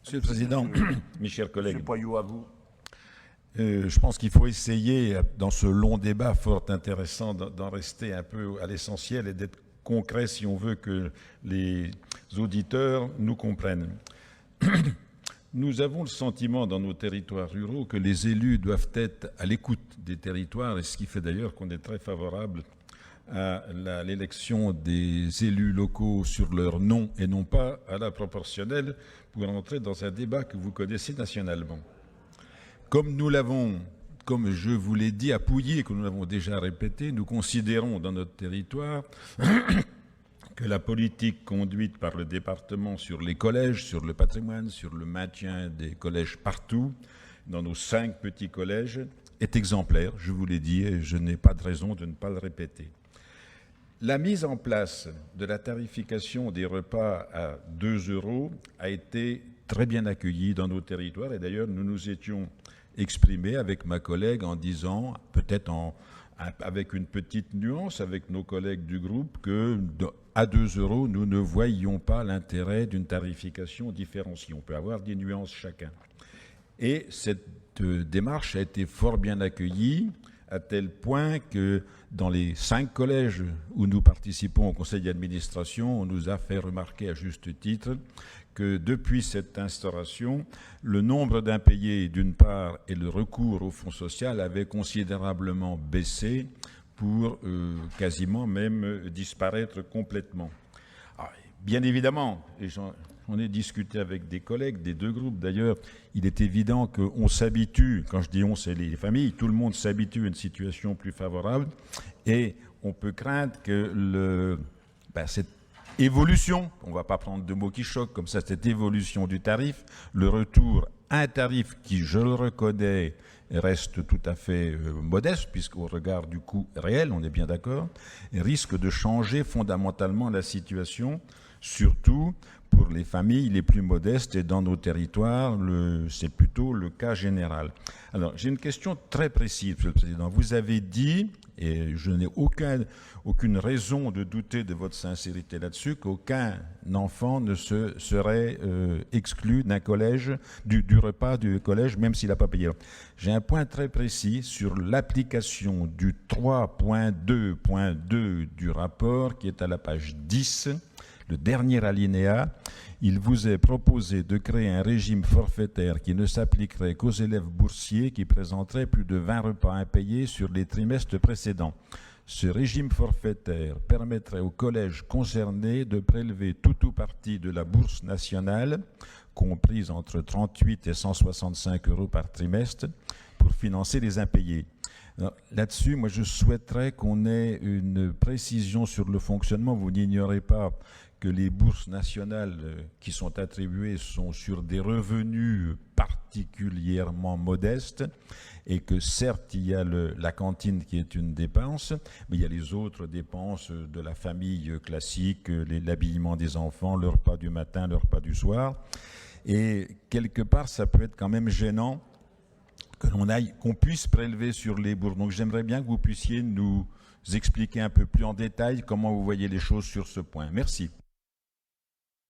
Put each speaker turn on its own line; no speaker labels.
Monsieur le Président, mes chers collègues,
Monsieur Poyot, à vous.
je pense qu'il faut essayer, dans ce long débat fort intéressant, d'en rester un peu à l'essentiel et d'être concret si on veut que les auditeurs nous comprennent. Nous avons le sentiment dans nos territoires ruraux que les élus doivent être à l'écoute des territoires, et ce qui fait d'ailleurs qu'on est très favorable à l'élection des élus locaux sur leur nom et non pas à la proportionnelle pour entrer dans un débat que vous connaissez nationalement. Comme je vous l'ai dit à Pouilly et que nous l'avons déjà répété, nous considérons dans notre territoire que la politique conduite par le département sur les collèges, sur le patrimoine, sur le maintien des collèges partout, dans nos 5 petits collèges, est exemplaire, je vous l'ai dit, et je n'ai pas de raison de ne pas le répéter. La mise en place de la tarification des repas à 2 € a été très bien accueillie dans nos territoires, et d'ailleurs nous nous étions exprimés avec ma collègue en disant, peut-être avec une petite nuance avec nos collègues du groupe, que à 2 €, nous ne voyions pas l'intérêt d'une tarification différenciée. On peut avoir des nuances chacun. Et cette démarche a été fort bien accueillie, à tel point que dans les 5 collèges où nous participons au conseil d'administration, on nous a fait remarquer à juste titre que depuis cette instauration, le nombre d'impayés d'une part et le recours au fonds social avaient considérablement baissé pour quasiment même disparaître complètement. Alors, bien évidemment, et j'en ai discuté avec des collègues des 2 groupes d'ailleurs, il est évident qu'on s'habitue, quand je dis on, c'est les familles, tout le monde s'habitue à une situation plus favorable et on peut craindre que cette évolution, on ne va pas prendre de mots qui choquent comme ça, cette évolution du tarif, le retour à un tarif qui, je le reconnais, reste tout à fait modeste, puisqu'au regard du coût réel, on est bien d'accord, risque de changer fondamentalement la situation, surtout pour les familles les plus modestes, et dans nos territoires, c'est plutôt le cas général. Alors, j'ai une question très précise, Monsieur le Président. Vous avez dit, et je n'ai aucune raison de douter de votre sincérité là-dessus, qu'aucun enfant ne serait exclu d'un collège, du repas du collège, même s'il n'a pas payé. J'ai un point très précis sur l'application du 3.2.2 du rapport, qui est à la page 10, le dernier alinéa. Il vous est proposé de créer un régime forfaitaire qui ne s'appliquerait qu'aux élèves boursiers qui présenteraient plus de 20 repas impayés sur les trimestres précédents. Ce régime forfaitaire permettrait aux collèges concernés de prélever tout ou partie de la bourse nationale, comprise entre 38 et 165 € par trimestre, pour financer les impayés. Là-dessus, moi, je souhaiterais qu'on ait une précision sur le fonctionnement. Vous n'ignorez pas que les bourses nationales qui sont attribuées sont sur des revenus particulièrement modestes et que certes, il y a la cantine qui est une dépense, mais il y a les autres dépenses de la famille classique, l'habillement des enfants, le repas du matin, le repas du soir. Et quelque part, ça peut être quand même gênant qu'on puisse prélever sur les bourses. Donc j'aimerais bien que vous puissiez nous expliquer un peu plus en détail comment vous voyez les choses sur ce point. Merci.